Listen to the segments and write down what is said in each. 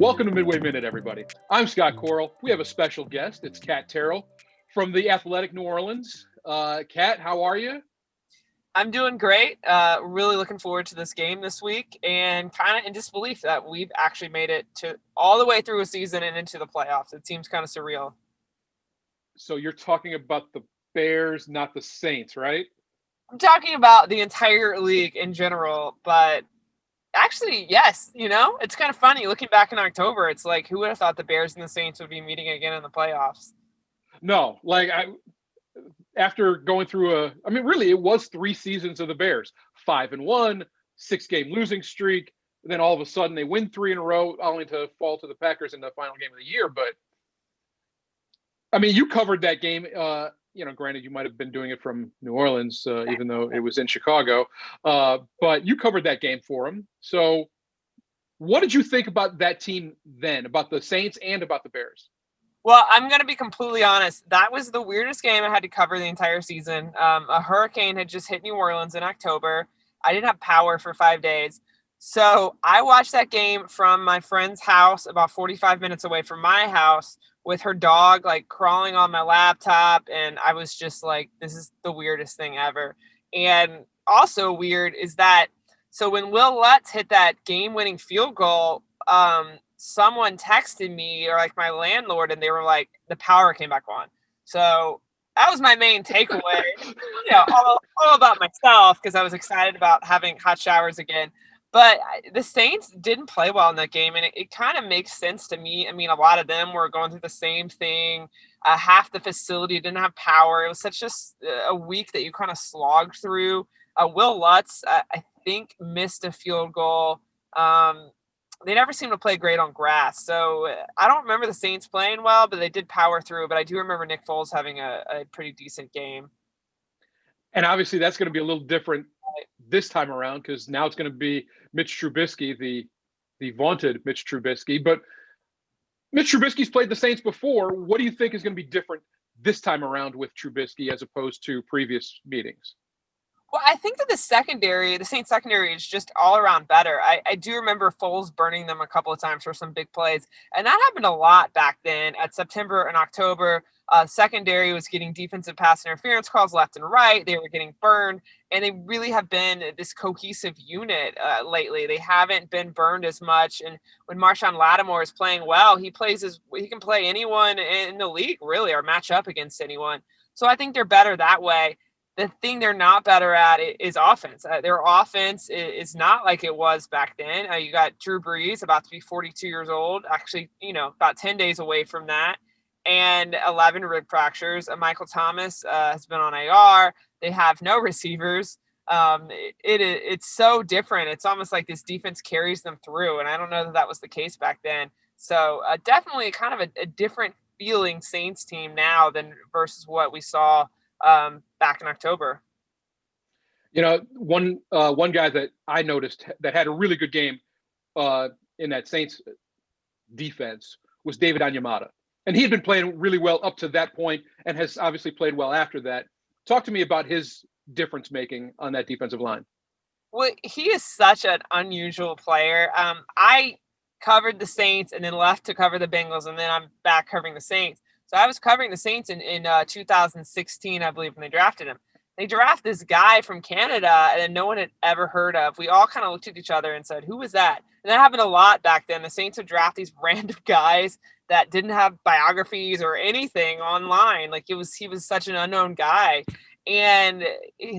Welcome to Midway Minute, everybody. I'm Scott Koral. We have a special guest. It's Terrell from the Athletic New Orleans. Kat, how are you? I'm doing great. Really looking forward to this game this week, and kind of in disbelief that we've actually made it to all the way through a season and into the playoffs. It seems kind of surreal. So you're talking about the Bears, not the Saints, right? I'm talking about the entire league in general, but actually, yes, it's kind of funny looking back in October. It's like, who would have thought the Bears and the Saints would be meeting again in the playoffs? No, after going through really it was 3 seasons of the Bears, 5-1, 6-game losing streak. And then all of a sudden they win 3 in a row, only to fall to the Packers in the final game of the year. But I mean, you covered that game. Granted, you might have been doing it from New Orleans, even though it was in Chicago. But you covered that game for them. So what did you think about that team then, about the Saints and about the Bears? Well, I'm going to be completely honest. That was the weirdest game I had to cover the entire season. A hurricane had just hit New Orleans in October. I didn't have power for 5 days. So I watched that game from my friend's house about 45 minutes away from my house with her dog like crawling on my laptop. And I was just like, this is the weirdest thing ever. And also weird is that, so when Will Lutz hit that game-winning field goal, someone texted me, or like my landlord, and they were like, the power came back on. So that was my main takeaway. All about myself, because I was excited about having hot showers again. But the Saints didn't play well in that game, and it kind of makes sense to me. I mean, a lot of them were going through the same thing. Half the facility didn't have power. It was such a week that you kind of slogged through. Will Lutz, I think, missed a field goal. They never seem to play great on grass. So I don't remember the Saints playing well, but they did power through. But I do remember Nick Foles having a pretty decent game. And obviously that's going to be a little different this time around, because now it's going to be Mitch Trubisky, the vaunted Mitch Trubisky. But Mitch Trubisky's played the Saints before. What do you think is going to be different this time around with Trubisky as opposed to previous meetings? Well, I think that the Saints secondary is just all around better. I do remember Foles burning them a couple of times for some big plays. And that happened a lot back then at September and October. Secondary was getting defensive pass interference calls left and right. They were getting burned. And they really have been this cohesive unit lately. They haven't been burned as much. And when Marshawn Lattimore is playing well, he can play anyone in the league, really, or match up against anyone. So I think they're better that way. The thing they're not better at is offense. Their offense is not like it was back then. You got Drew Brees, about to be 42 years old, actually, about 10 days away from that, and 11 rib fractures. Michael Thomas has been on AR. They have no receivers. It's so different. It's almost like this defense carries them through, and I don't know that was the case back then. So definitely kind of a different feeling Saints team now than versus what we saw back in October. One guy that I noticed that had a really good game in that Saints defense was David Anyamada. And he had been playing really well up to that point and has obviously played well after that. Talk to me about his difference making on that defensive line. Well, he is such an unusual player. I covered the Saints and then left to cover the Bengals, and then I'm back covering the Saints. So I was covering the Saints in 2016, I believe, when they drafted him. They draft this guy from Canada and no one had ever heard of. We all kind of looked at each other and said, who was that? And that happened a lot back then. The Saints would draft these random guys that didn't have biographies or anything online. Like he was such an unknown guy. And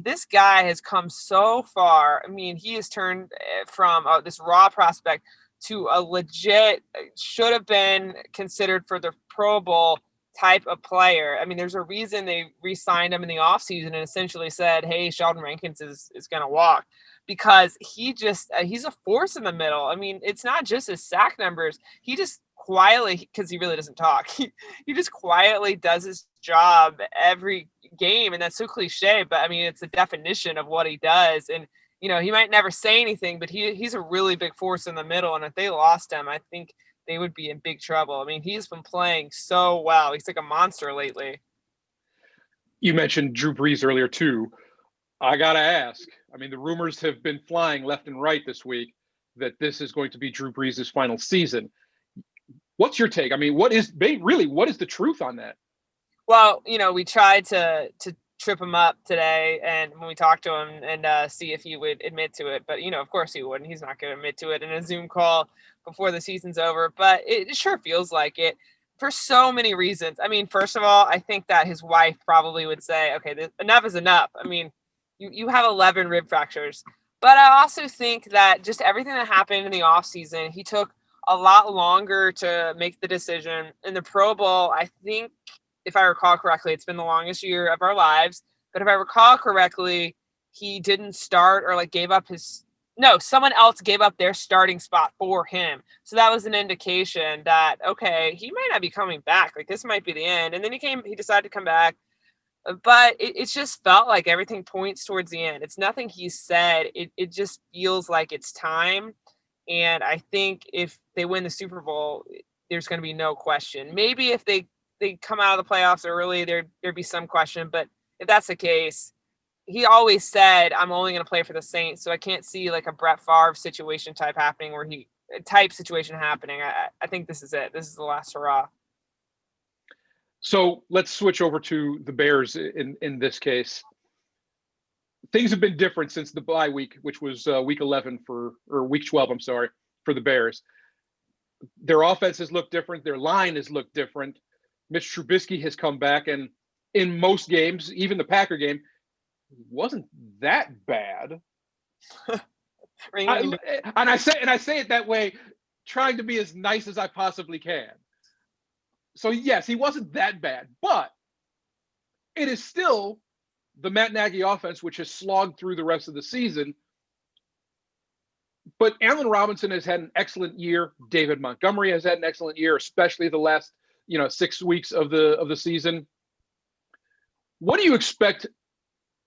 this guy has come so far. I mean, he has turned from this raw prospect to a legit, should have been considered for the Pro Bowl type of player. I mean, there's a reason they re-signed him in the offseason and essentially said, hey, Sheldon Rankins is going to walk, because he's a force in the middle. I mean, it's not just his sack numbers. He just quietly, because he really doesn't talk, he just quietly does his job every game. And that's so cliche, but I mean, it's the definition of what he does. And, he might never say anything, but he's a really big force in the middle. And if they lost him, I think they would be in big trouble. I mean, he's been playing so well. He's like a monster lately. You mentioned Drew Brees earlier, too. I got to ask. I mean, the rumors have been flying left and right this week that this is going to be Drew Brees' final season. What's your take? I mean, what is the truth on that? Well, we tried to trip him up today, and when we talked to him and see if he would admit to it, but of course he wouldn't. He's not going to admit to it in a Zoom call before the season's over, but it sure feels like it for so many reasons. I mean, first of all, I think that his wife probably would say, okay, enough is enough. I mean, you have 11 rib fractures, but I also think that just everything that happened in the off season, he took a lot longer to make the decision. In the Pro Bowl, I think, if I recall correctly, it's been the longest year of our lives. But if I recall correctly, he didn't start or gave up someone else gave up their starting spot for him. So that was an indication that, okay, he might not be coming back. This might be the end. And then he decided to come back. But it just felt like everything points towards the end. It's nothing he said. It just feels like it's time. And I think if they win the Super Bowl, there's going to be no question. Maybe if they come out of the playoffs early, there'd be some question. But if that's the case, he always said, I'm only going to play for the Saints. So I can't see a Brett Favre situation happening. I think this is it. This is the last hurrah. So let's switch over to the Bears in this case. Things have been different since the bye week, which was week 11 or week 12, I'm sorry, for the Bears. Their offense has looked different. Their line has looked different. Mitch Trubisky has come back, and in most games, even the Packer game, wasn't that bad. And I say it that way, trying to be as nice as I possibly can. So yes, he wasn't that bad, but it is still the Matt Nagy offense, which has slogged through the rest of the season. But Allen Robinson has had an excellent year. David Montgomery has had an excellent year, especially the last 6 weeks of the season. What do you expect?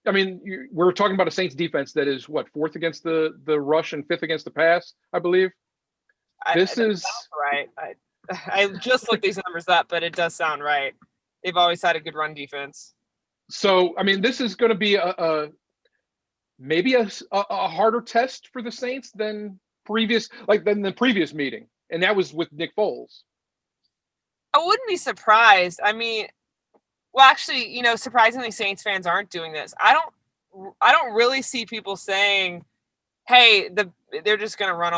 I mean, we're talking about a Saints defense that is fourth against the rush and fifth against the pass, I believe. This is right. I just looked these numbers up, but it does sound right. They've always had a good run defense. So, I mean, this is going to be maybe a harder test for the Saints than the previous meeting, and that was with Nick Foles. I wouldn't be surprised. I mean, well, actually, surprisingly, Saints fans aren't doing this. I don't really see people saying, hey, they're just going to run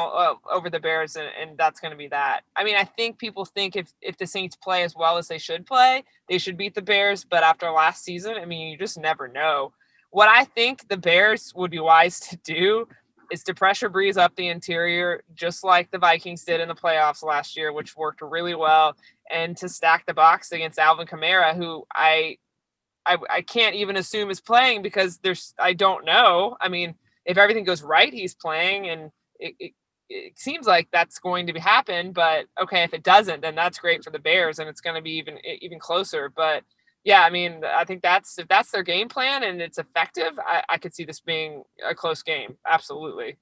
over the Bears and that's going to be that. I mean, I think people think if the Saints play as well as they should play, they should beat the Bears. But after last season, I mean, you just never know. What I think the Bears would be wise to do is to pressure Brees up the interior, just like the Vikings did in the playoffs last year, which worked really well, and to stack the box against Alvin Kamara, who I can't even assume is playing because I don't know. I mean, if everything goes right, he's playing, and it seems like that's going to happen. But okay, if it doesn't, then that's great for the Bears, and it's going to be even closer. But yeah, I mean, I think if that's their game plan and it's effective, I could see this being a close game. Absolutely.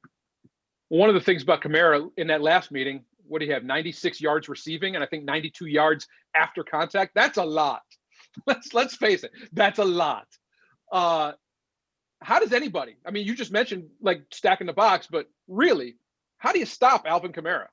One of the things about Kamara in that last meeting, what do you have? 96 yards receiving, and I think 92 yards after contact. That's a lot. Let's face it, that's a lot. How does anybody? I mean, you just mentioned stacking the box, but really, how do you stop Alvin Kamara?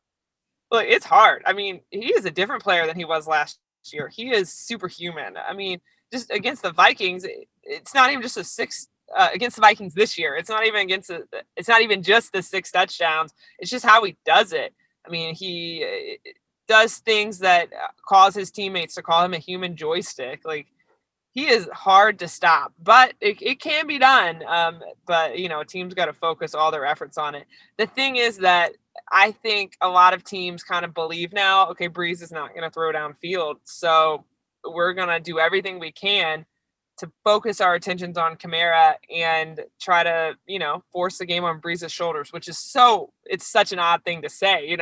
Well, it's hard. I mean, he is a different player than he was last year. He is superhuman. I mean, just against the Vikings, it's not even just against the Vikings this year. It's not even it's not even just the 6 touchdowns. It's just how he does it. I mean, he does things that cause his teammates to call him a human joystick. He is hard to stop, but it can be done. But a team's got to focus all their efforts on it. The thing is that I think a lot of teams kind of believe now, okay, Brees is not going to throw downfield. So we're going to do everything we can to focus our attentions on Kamara and try to, force the game on Brees' shoulders, which is it's such an odd thing to say,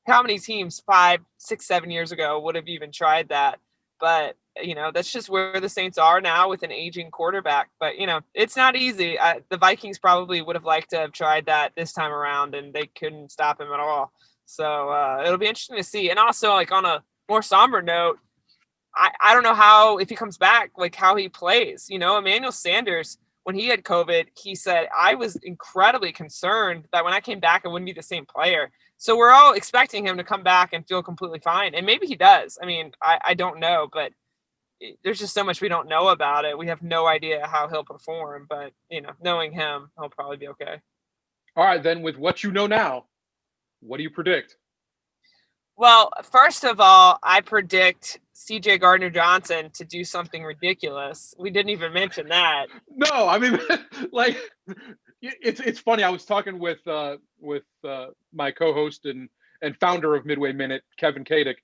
how many teams 5, 6, 7 years ago would have even tried that? But, that's just where the Saints are now with an aging quarterback. But, it's not easy. The Vikings probably would have liked to have tried that this time around, and they couldn't stop him at all. So it'll be interesting to see. And also, on a more somber note, I don't know if he comes back, how he plays. Emmanuel Sanders, when he had COVID, he said, I was incredibly concerned that when I came back, I wouldn't be the same player. So we're all expecting him to come back and feel completely fine. And maybe he does. I mean, I don't know, but there's just so much we don't know about it. We have no idea how he'll perform, but knowing him, he'll probably be okay. All right, then with what you know now, what do you predict? Well, first of all, I predict C.J. Gardner-Johnson to do something ridiculous. We didn't even mention that. No, I mean, like, it's funny. I was talking with my co-host and founder of Midway Minute, Kevin Kadick,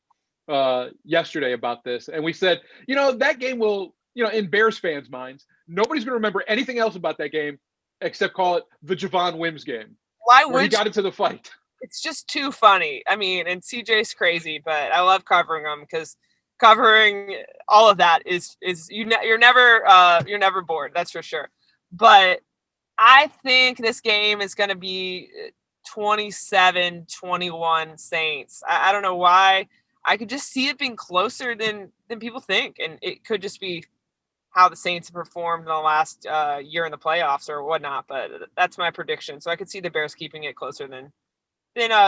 yesterday about this, and we said, that game will, in Bears fans' minds, nobody's going to remember anything else about that game except call it the Javon Wims game. Why would he got into the fight? It's just too funny. I mean, and CJ's crazy, but I love covering him because covering all of that is you're never bored. That's for sure. But I think this game is going to be 27-21 Saints. I don't know why. I could just see it being closer than people think, and it could just be how the Saints have performed in the last year in the playoffs or whatnot. But that's my prediction. So I could see the Bears keeping it closer than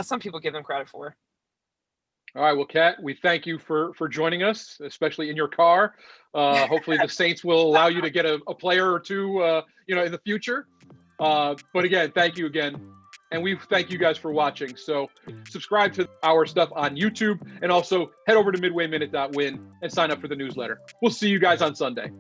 some people give them credit for. All right. Well, Kat, we thank you for joining us, especially in your car. Hopefully the Saints will allow you to get a player or two, in the future. But again, thank you again. And we thank you guys for watching. So subscribe to our stuff on YouTube and also head over to midwayminute.win and sign up for the newsletter. We'll see you guys on Sunday.